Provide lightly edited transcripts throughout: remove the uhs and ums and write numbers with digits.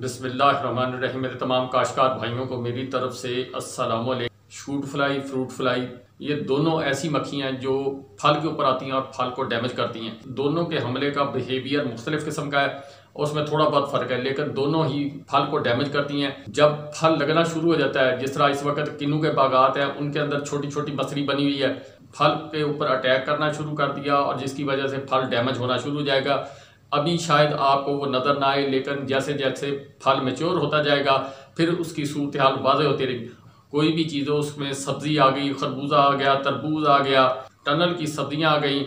बिस्मिल्लाहिर्रहमानिर्रहीम। मेरे तमाम काश्तकार भाइयों को मेरी तरफ से अस्सलाम वालेकुम। शूट फ्लाई, फ्रूट फ्लाई, ये दोनों ऐसी मक्खियाँ जो फल के ऊपर आती हैं और फल को डैमेज करती हैं। दोनों के हमले का बिहेवियर मुख्तलिफ किस्म का है और उसमें थोड़ा बहुत फ़र्क है, लेकिन दोनों ही फल को डैमेज करती हैं। जब फल लगना शुरू हो जाता है, जिस तरह इस वक्त किन्नू के बागात हैं, उनके अंदर छोटी छोटी मसली बनी हुई है, फल के ऊपर अटैक करना शुरू कर दिया और जिसकी वजह से फल डैमेज होना शुरू हो जाएगा। अभी शायद आपको वो नज़र ना आए, लेकिन जैसे जैसे फल मैच्योर होता जाएगा फिर उसकी सूरत हाल वाज़ेह होती रहेगी। कोई भी चीज़ हो, उसमें सब्ज़ी आ गई, खरबूजा आ गया, तरबूज आ गया, टनल की सब्जियां आ गई,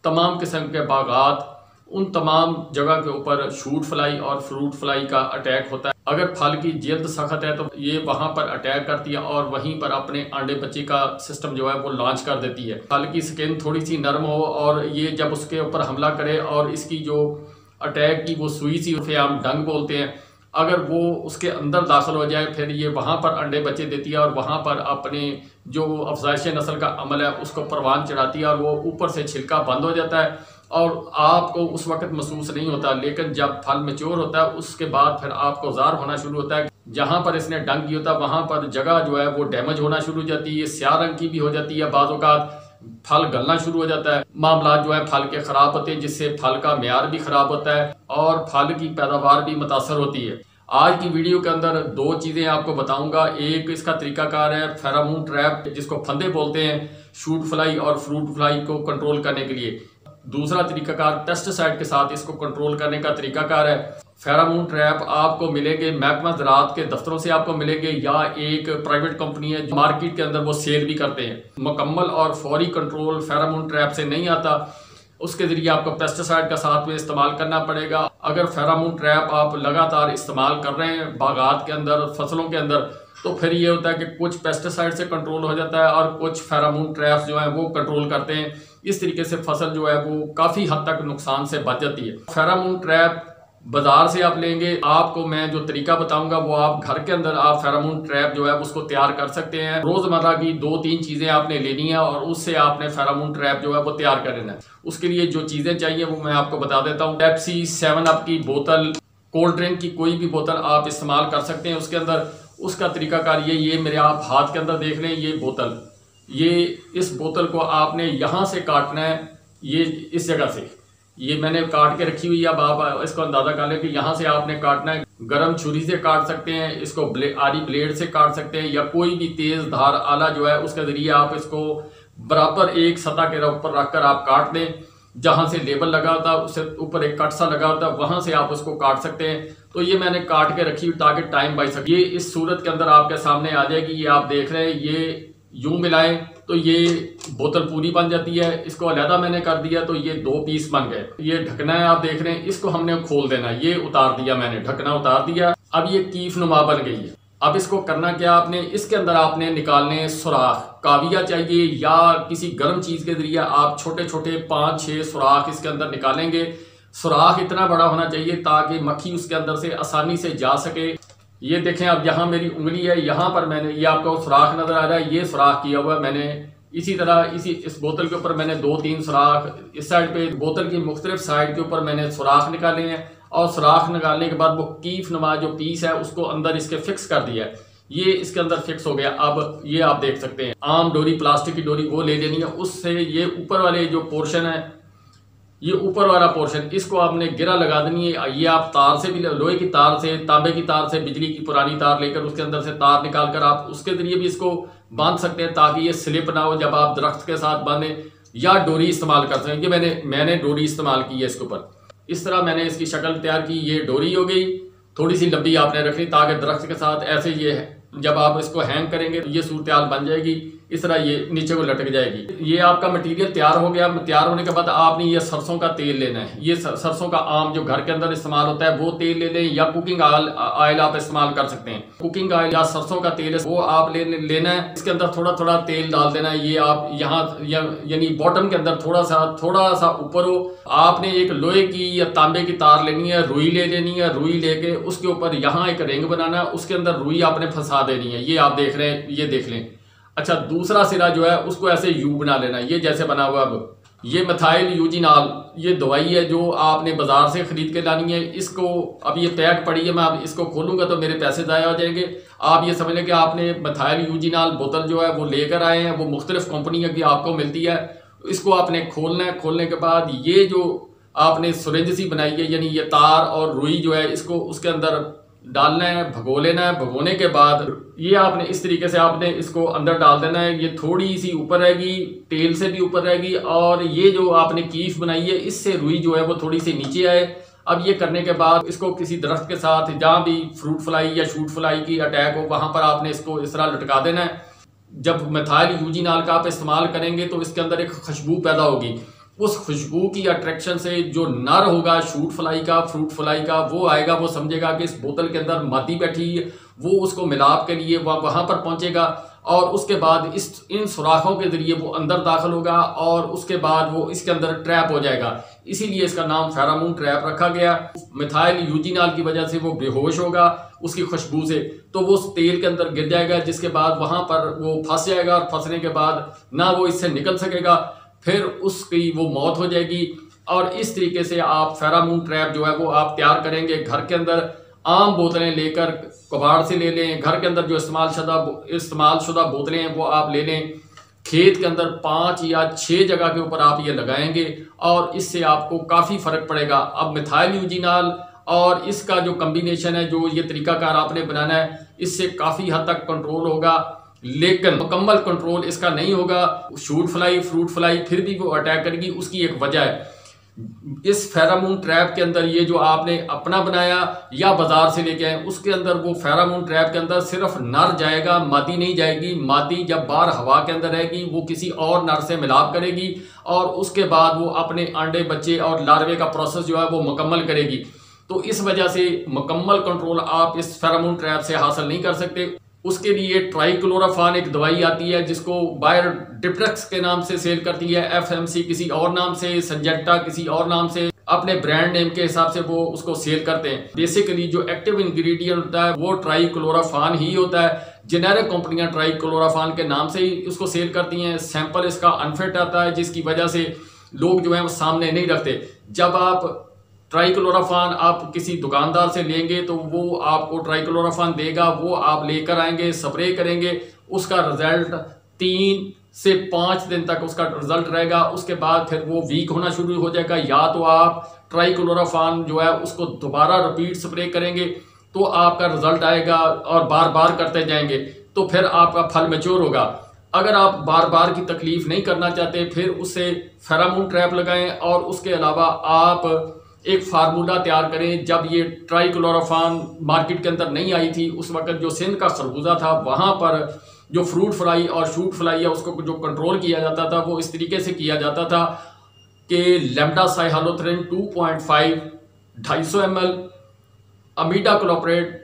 तमाम किस्म के बागात, उन तमाम जगह के ऊपर शूट फ्लाई और फ्रूट फ्लाई का अटैक होता है। अगर फल की जल्द सख्त है तो ये वहाँ पर अटैक करती है और वहीं पर अपने अंडे बच्चे का सिस्टम जो है वो लॉन्च कर देती है। फल की स्किन थोड़ी सी नरम हो और ये जब उसके ऊपर हमला करे और इसकी जो अटैक की वो सुई सी, उसे हम डंग बोलते हैं, अगर वो उसके अंदर दाखिल हो जाए फिर ये वहाँ पर अंडे बच्चे देती है और वहाँ पर अपने जो अफजाइश नस्ल का अमल है उसको परवान चढ़ाती है और वो ऊपर से छिलका बंद हो जाता है और आपको उस वक्त महसूस नहीं होता। लेकिन जब फल मैच्योर होता है उसके बाद फिर आपको ज़ार होना शुरू होता है। जहाँ पर इसने डंग किया होता है वहाँ पर जगह जो है वो डैमेज होना शुरू हो जाती है, स्याह रंग की भी हो जाती है, बाज़ औक़ात फल गलना शुरू हो जाता है। मामला जो है फल के ख़राब होते हैं, जिससे फल का मेयार भी ख़राब होता है और फल की पैदावार भी मुतासर होती है। आज की वीडियो के अंदर दो चीज़ें आपको बताऊंगा। एक इसका तरीकाकार है फेरामोन ट्रैप, जिसको फंदे बोलते हैं, शूट फ्लाई और फ्रूट फ्लाई को कंट्रोल करने के लिए। दूसरा तरीकाकार पेस्टिसाइड के साथ इसको कंट्रोल करने का तरीकाकार है। फेरामोन ट्रैप आपको मिलेंगे महकमा ज़राअत के दफ्तरों से आपको मिलेंगे या एक प्राइवेट कंपनी है मार्केट के अंदर वो सेल भी करते हैं। मुकम्मल और फौरी कंट्रोल फेरामोन ट्रैप से नहीं आता, उसके ज़रिए आपको पेस्टिसाइड का साथ में इस्तेमाल करना पड़ेगा। अगर फेरामोन ट्रैप आप लगातार इस्तेमाल कर रहे हैं बागात के अंदर, फसलों के अंदर, तो फिर ये होता है कि कुछ पेस्टिसाइड से कंट्रोल हो जाता है और कुछ फेरामोन ट्रैप्स जो हैं वो कंट्रोल करते हैं। इस तरीके से फसल जो है वो काफ़ी हद तक नुकसान से बच जाती है। फेरामोन ट्रैप बाजार से आप लेंगे, आपको मैं जो तरीका बताऊंगा वो आप घर के अंदर आप फेरामोन ट्रैप जो है उसको तैयार कर सकते हैं। रोजमर्रा की 2-3 चीजें आपने लेनी है और उससे आपने फेरामोन ट्रैप जो है वो तैयार कर लेना है। उसके लिए जो चीजें चाहिए वो मैं आपको बता देता हूँ। पेप्सी, 7 अप की बोतल, कोल्ड ड्रिंक की कोई भी बोतल आप इस्तेमाल कर सकते हैं उसके अंदर। उसका तरीकाकार ये मेरे आप हाथ के अंदर देख लें, ये बोतल, ये इस बोतल को आपने यहाँ से काटना है, ये इस जगह से, ये मैंने काट के रखी हुई है। अब आप इसको अंदाजा कर लें कि यहाँ से आपने काटना है। गरम छुरी से काट सकते हैं इसको, आरी ब्लेड से काट सकते हैं या कोई भी तेज धार आला जो है उसके जरिए आप इसको बराबर एक सतह के ऊपर रखकर आप काट दें। जहाँ से लेबल लगा होता है उससे ऊपर एक कट सा लगा होता है, वहां से आप उसको काट सकते हैं। तो ये मैंने काट के रखी हुई ताकि टाइम बच सके। ये इस सूरत के अंदर आपके सामने आ जाएगी। ये आप देख रहे हैं, ये यूं मिलाएं तो ये बोतल पूरी बन जाती है। इसको अलहदा मैंने कर दिया तो ये 2 पीस बन गए। ये ढकना है, आप देख रहे हैं, इसको हमने खोल देना है। ये उतार दिया मैंने, ढकना उतार दिया। अब ये कीफ नुमा बन गई है। अब इसको करना क्या, आपने इसके अंदर आपने निकालने सुराख, काविया चाहिए या किसी गर्म चीज के जरिए आप छोटे छोटे 5-6 सुराख इसके अंदर निकालेंगे। सुराख इतना बड़ा होना चाहिए ताकि मक्खी उसके अंदर से आसानी से जा सके। ये देखें, अब यहाँ मेरी उंगली है, यहाँ पर मैंने, ये आपको सुराख नजर आ रहा है, ये सुराख किया हुआ है मैंने। इसी तरह इस बोतल के ऊपर मैंने 2-3 सुराख, इस साइड पे बोतल की मुख्तलिफ साइड के ऊपर मैंने सुराख निकाले हैं और सुराख निकालने के बाद वो कीफ नुमा जो पीस है उसको अंदर इसके फिक्स कर दिया है। ये इसके अंदर फिक्स हो गया। अब ये आप देख सकते हैं, आम डोरी, प्लास्टिक की डोरी वो ले लेनी है। उससे ये ऊपर वाले जो पोर्शन है, ये ऊपर वाला पोर्शन, इसको आपने गिरा लगा देनी है। ये आप तार से भी, लोहे की तार से, तांबे की तार से, बिजली की पुरानी तार लेकर उसके अंदर से तार निकाल कर आप उसके जरिए भी इसको बांध सकते हैं ताकि ये स्लिप ना हो जब आप दरख्त के साथ बांधे, या डोरी इस्तेमाल कर सकते हैं। ये मैंने डोरी इस्तेमाल की है इसके ऊपर। इस तरह मैंने इसकी शक्ल तैयार की। ये डोरी हो गई, थोड़ी सी लंबी आपने रखनी ताकि दरख्त के साथ ऐसे ये जब आप इसको हैंग करेंगे तो ये सूरत हाल बन जाएगी। इस तरह ये नीचे को लटक जाएगी। ये आपका मटेरियल तैयार हो गया। तैयार होने के बाद आपने ये सरसों का तेल लेना है। ये सरसों का आम जो घर के अंदर इस्तेमाल होता है वो तेल ले लें या कुकिंग ऑयल आप इस्तेमाल कर सकते हैं। कुकिंग ऑयल या सरसों का तेल है वो आप लेना है। इसके अंदर थोड़ा थोड़ा तेल डाल देना है। ये आप यहाँ यानी बॉटम के अंदर थोड़ा सा ऊपर हो, आपने एक लोहे की या तांबे की तार लेनी है, रुई ले लेनी है। रुई लेके उसके ऊपर यहाँ एक रिंग बनाना है, उसके अंदर रुई आपने फंसा देनी है। ये आप देख रहे हैं, ये देख लें। अच्छा, दूसरा सिरा जो है उसको ऐसे यू बना लेना, ये जैसे बना हुआ। ये मिथाइल यूजिनाल ये दवाई है जो आपने बाजार से खरीद के लानी है। इसको अब ये पैक पड़ी है, मैं अब इसको खोलूंगा तो मेरे पैसे ज़ाया हो जाएंगे। आप ये समझ लें कि आपने मिथाइल यूजिनाल बोतल जो है वो लेकर आए हैं, वो मुख्तलिफ कंपनी की आपको मिलती है। इसको आपने खोलना है। खोलने के बाद ये जो आपने सुरेंज सी बनाई है, यानी ये तार और रुई जो है, इसको उसके अंदर डालना है, भगो लेना है। भगोने के बाद ये आपने इस तरीके से आपने इसको अंदर डाल देना है। ये थोड़ी सी ऊपर रहेगी, तेल से भी ऊपर रहेगी, और ये जो आपने कीफ बनाई है इससे रुई जो है वो थोड़ी सी नीचे आए। अब ये करने के बाद इसको किसी दरख्त के साथ, जहाँ भी फ्रूट फ्लाई या शूट फ्लाई की अटैक हो, वहां पर आपने इसको इस तरह लटका देना है। जब मिथाइल यूजिनाल का आप इस्तेमाल करेंगे तो इसके अंदर एक खुशबू पैदा होगी। उस खुशबू की अट्रैक्शन से जो नर होगा शूट फ्लाई का, फ्रूट फ्लाई का, वो आएगा, वो समझेगा कि इस बोतल के अंदर मादी बैठी है, वो उसको मिलाप के लिए वहां पर पहुंचेगा, और उसके बाद इन सुराखों के जरिए वो अंदर दाखिल होगा, और उसके बाद वो इसके अंदर ट्रैप हो जाएगा। इसीलिए इसका नाम फेरामून ट्रैप रखा गया। मिथाइल यूजिनाल की वजह से वो बेहोश होगा उसकी खुशबू से, तो वो तेल के अंदर गिर जाएगा, जिसके बाद वहां पर वो फंस जाएगा, और फंसने के बाद ना वो इससे निकल सकेगा, फिर उसकी वो मौत हो जाएगी। और इस तरीके से आप फेरामून ट्रैप जो है वो आप तैयार करेंगे घर के अंदर। आम बोतलें लेकर कबाड़ से ले लें, घर के अंदर जो इस्तेमाल शुदा बोतलें हैं वो आप ले लें। खेत के अंदर 5 या 6 जगह के ऊपर आप ये लगाएंगे, और इससे आपको काफ़ी फ़र्क पड़ेगा। अब मिथाइल यूजिनाल और इसका जो कम्बिनेशन है, जो ये तरीकाकार आपने बनाना है, इससे काफ़ी हद तक कंट्रोल होगा, लेकिन मुकम्मल कंट्रोल इसका नहीं होगा। शूट फ्लाई, फ्रूट फ्लाई फिर भी वो अटैक करेगी। उसकी एक वजह है, इस फेरामून ट्रैप के अंदर ये जो आपने अपना बनाया या बाजार से लेके आए, उसके अंदर वो फेरामून ट्रैप के अंदर सिर्फ नर जाएगा, मादी नहीं जाएगी। मादी जब बाहर हवा के अंदर रहेगी वो किसी और नर से मिलाप करेगी, और उसके बाद वो अपने अंडे, बच्चे और लार्वे का प्रोसेस जो है वो मुकम्मल करेगी। तो इस वजह से मुकम्मल कंट्रोल आप इस फेरामून ट्रैप से हासिल नहीं कर सकते। उसके लिए ट्राइक्लोरोफान एक दवाई आती है जिसको बायर डिप्रेक्स के नाम से सेल करती है, एफएमसी किसी और नाम से, संजेक्टा किसी और नाम से, अपने ब्रांड नेम के हिसाब से वो उसको सेल करते हैं। बेसिकली जो एक्टिव इंग्रेडिएंट होता है वो ट्राइक्लोरोफान ही होता है। जेनेरिक कंपनियां ट्राइक्लोरोफान के नाम से ही उसको सेल करती हैं। सैंपल इसका अनफिट आता है, जिसकी वजह से लोग जो है वो सामने नहीं रखते। जब आप ट्राइक्लोरोफान आप किसी दुकानदार से लेंगे तो वो आपको ट्राइक्लोरोफान देगा, वो आप लेकर आएंगे, स्प्रे करेंगे, उसका रिजल्ट 3 से 5 दिन तक उसका रिजल्ट रहेगा। उसके बाद फिर वो वीक होना शुरू हो जाएगा। या तो आप ट्राइक्लोरोफान जो है उसको दोबारा रिपीट स्प्रे करेंगे तो आपका रिजल्ट आएगा, और बार बार करते जाएंगे तो फिर आपका फल मैच्योर होगा। अगर आप बार बार की तकलीफ नहीं करना चाहते, फिर उससे फेरामून ट्रैप लगाएं, और उसके अलावा आप एक फार्मूला तैयार करें। जब ये ट्राइक्लोरोफान मार्केट के अंदर नहीं आई थी, उस वक्त जो सिंध का खरबूजा था वहाँ पर जो फ्रूट फ्लाई और शूट फ्लाई है उसको जो कंट्रोल किया जाता था वो इस तरीके से किया जाता था कि लैम्डा साइहालोथ्रिन 2.5 250 ml, अमीडा क्लोप्रेट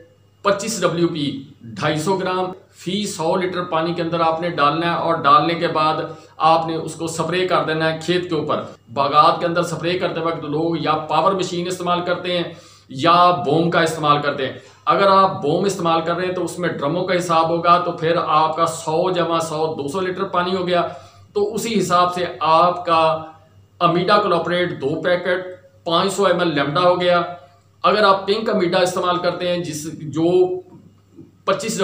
25 WP 250 ग्राम फी 100 लीटर पानी के अंदर आपने डालना है, और डालने के बाद आपने उसको स्प्रे कर देना है खेत के ऊपर। बागात के अंदर स्प्रे करते वक्त लोग या पावर मशीन इस्तेमाल करते हैं या बोम का इस्तेमाल करते हैं। अगर आप बोम इस्तेमाल कर रहे हैं तो उसमें ड्रमों का हिसाब होगा, तो फिर आपका 100 जमा 100 200 लीटर पानी हो गया। तो उसी हिसाब से आपका अमीडा क्लोप्रेट 2 पैकेट 500 ml लैम्डा हो गया। अगर आप पिंक अमीडा इस्तेमाल करते हैं जो 25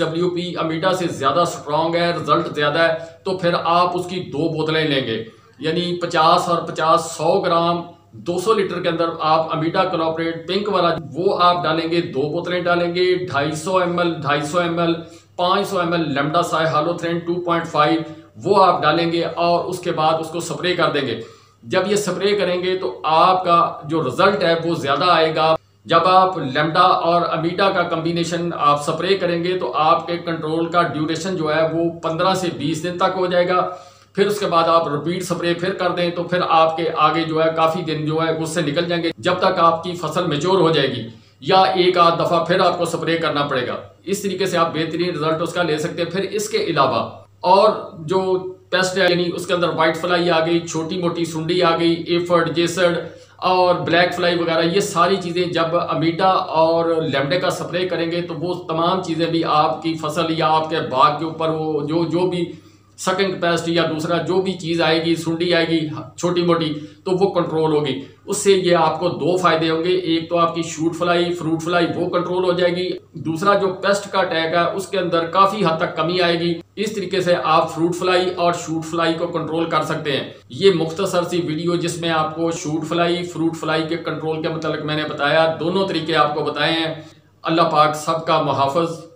WP अमीडा से ज़्यादा स्ट्रॉन्ग है, रिजल्ट ज़्यादा है, तो फिर आप उसकी 2 बोतलें लेंगे, यानी 50 और 50 100 ग्राम 200 लीटर के अंदर आप अमीडा क्लोप्रेट पिंक वाला वो आप डालेंगे, 2 बोतलें डालेंगे, 250 ml 500 ml लैम्डा साइहालोथ्रिन 2.5 वो आप डालेंगे, और उसके बाद उसको स्प्रे कर देंगे। जब ये स्प्रे करेंगे तो आपका जो रिजल्ट है वो ज़्यादा आएगा। जब आप लैम्डा और अमीडा का कॉम्बिनेशन आप स्प्रे करेंगे तो आपके कंट्रोल का ड्यूरेशन जो है वो 15 से 20 दिन तक हो जाएगा। फिर उसके बाद आप रिपीट स्प्रे फिर कर दें तो फिर आपके आगे जो है काफ़ी दिन जो है उससे निकल जाएंगे, जब तक आपकी फसल मैच्योर हो जाएगी, या एक आध दफ़ा फिर आपको स्प्रे करना पड़ेगा। इस तरीके से आप बेहतरीन रिजल्ट उसका ले सकते हैं। फिर इसके अलावा और जो पेस्ट है, यानी उसके अंदर वाइट फ्लाई आ गई, छोटी मोटी सुंडी आ गई, एफर्ड, जेसड और ब्लैक फ्लाई वगैरह, ये सारी चीज़ें जब अमीडा और लैम्डे का स्प्रे करेंगे तो वो तमाम चीज़ें भी आपकी फसल या आपके बाग के ऊपर वो जो भी सकिंग कैपेसिटी या दूसरा जो भी चीज़ आएगी, सुंडी आएगी छोटी मोटी, तो वो कंट्रोल होगी। उससे ये आपको दो फायदे होंगे, एक तो आपकी शूट फ्लाई फ्रूट फ्लाई वो कंट्रोल हो जाएगी, दूसरा जो पेस्ट का अटैक है उसके अंदर काफ़ी हद तक कमी आएगी। इस तरीके से आप फ्रूट फ्लाई और शूट फ्लाई को कंट्रोल कर सकते हैं। ये मुख्तसर सी वीडियो जिसमें आपको शूट फ्लाई फ्रूट फ्लाई के कंट्रोल के मतलब मैंने बताया, दोनों तरीके आपको बताए हैं। अल्लाह पाक सबका मुहाफ़िज़।